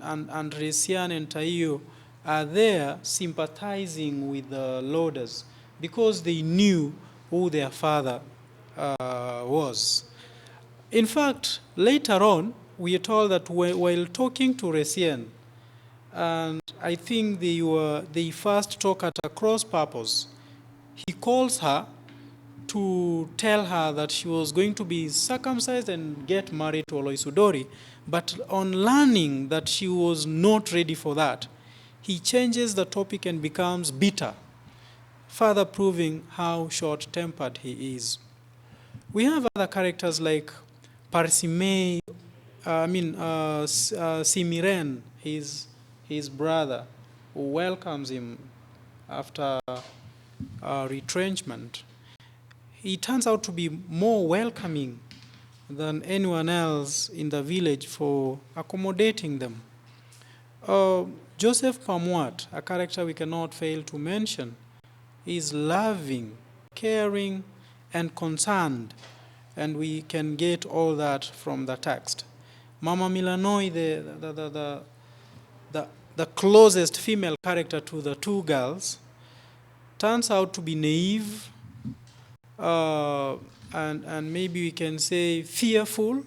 and Resian and Taiyo are there sympathizing with the loaders because they knew who their father was. In fact, later on, we are told that while talking to Resian, and I think they first talk at a cross purpose. He calls her to tell her that she was going to be circumcised and get married to Oloisudori, but on learning that she was not ready for that, he changes the topic and becomes bitter, further proving how short-tempered he is. We have other characters like Parsimei, Simiren, his brother, who welcomes him after retrenchment. He turns out to be more welcoming than anyone else in the village for accommodating them. Joseph Pamwat, a character we cannot fail to mention, is loving, caring, and concerned, and we can get all that from the text. Mama Milanoi, the closest female character to the two girls, turns out to be naive, and maybe we can say fearful.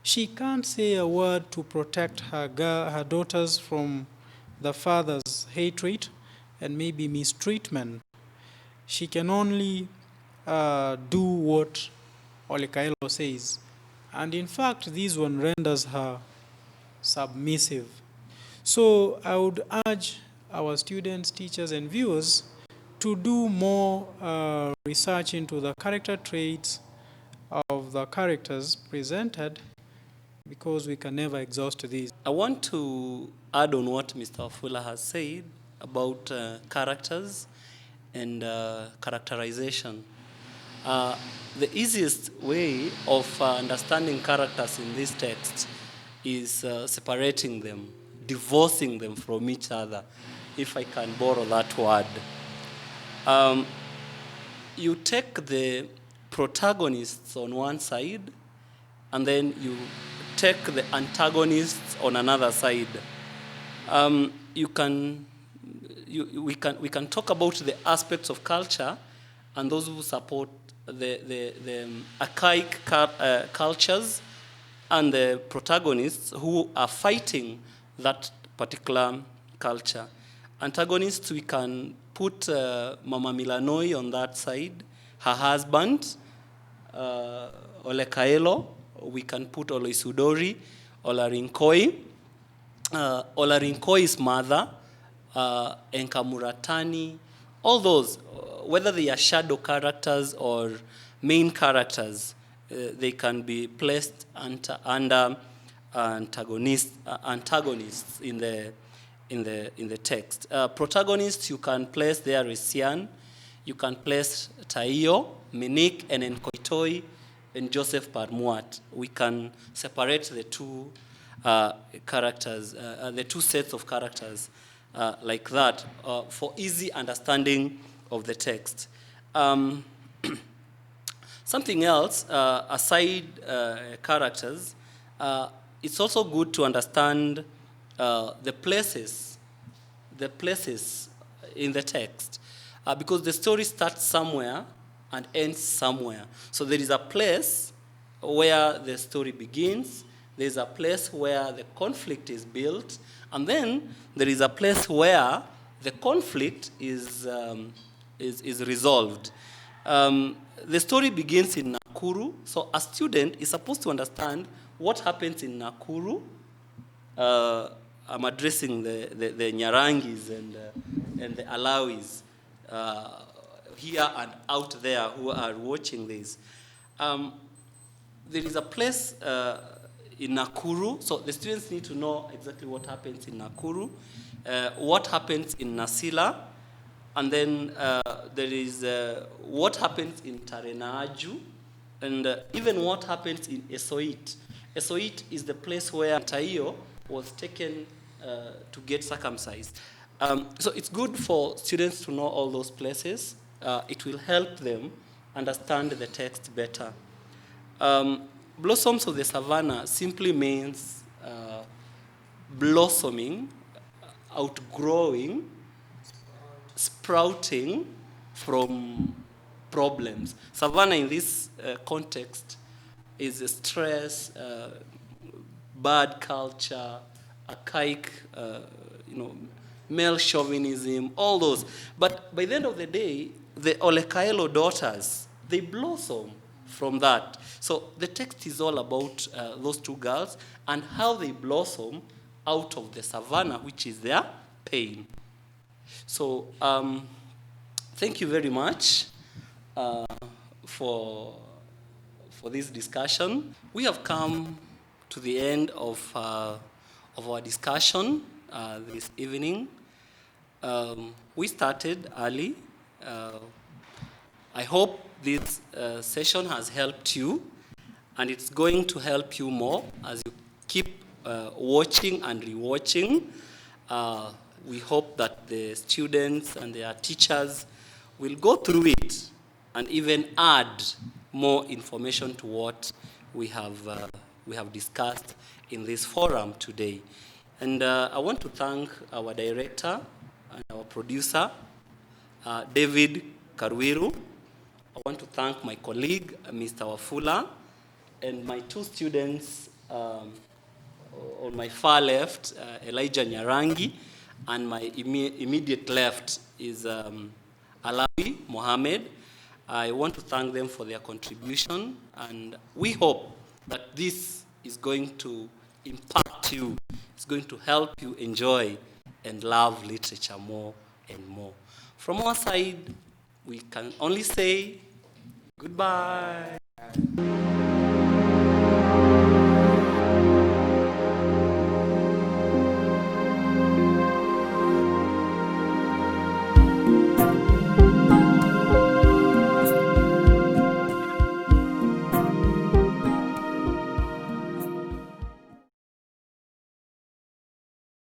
She can't say a word to protect her daughters from the father's hatred and maybe mistreatment. She can only do what Olekaelo says. And in fact, this one renders her submissive. So I would urge our students, teachers, and viewers to do more research into the character traits of the characters presented, because we can never exhaust these. I want to add on what Mr. Afula has said about characters and characterization. The easiest way of understanding characters in this text is separating them, divorcing them from each other, if I can borrow that word. You take the protagonists on one side, and then you take the antagonists on another side. We can talk about the aspects of culture and those who support the archaic cultures, and the protagonists who are fighting that particular culture. Antagonists, we can put Mama Milanoi on that side, her husband, Olekaelo. We can put Oloisudori, Olarinkoi, Olarinkoi's mother, Enkamuratani, all those, whether they are shadow characters or main characters, they can be placed under antagonists in the text. Protagonists, you can place there Resian, you can place Taiyo, Minik, and Enkoitoi, and Joseph Parmuat. We can separate the two characters, the two sets of characters like that for easy understanding of the text. Something else, aside characters, it's also good to understand the places in the text, because the story starts somewhere and ends somewhere. So there is a place where the story begins, there's a place where the conflict is built, and then there is a place where the conflict is resolved. The story begins in Nakuru, so a student is supposed to understand what happens in Nakuru. I'm addressing the Nyarangis and the Alawis here and out there who are watching this. There is a place in Nakuru, so the students need to know exactly what happens in Nakuru, what happens in Nasila, and then there is what happens in Tarenaju, and even what happens in Esoit. Esoit is the place where Taiyo was taken to get circumcised. So it's good for students to know all those places. It will help them understand the text better. Blossoms of the Savannah simply means blossoming, outgrowing, sprouting from problems. Savannah in this context is a stress, bad culture, archaic, male chauvinism, all those. But by the end of the day, the Olekaelo daughters, they blossom from that. So the text is all about those two girls and how they blossom out of the savannah, which is their pain. So thank you very much for this discussion. We have come to the end of our discussion this evening. We started early. I hope this session has helped you, and it's going to help you more as you keep watching and rewatching. We hope that the students and their teachers will go through it and even add more information to what we have discussed in this forum today. And I want to thank our director and our producer, David Karwiru. I want to thank my colleague, Mr. Wafula, and my two students on my far left, Elijah Nyarangi, and my immediate left is Alawi Mohammed. I want to thank them for their contribution, and we hope that this is going to impact you. It's going to help you enjoy and love literature more and more. From our side, we can only say goodbye.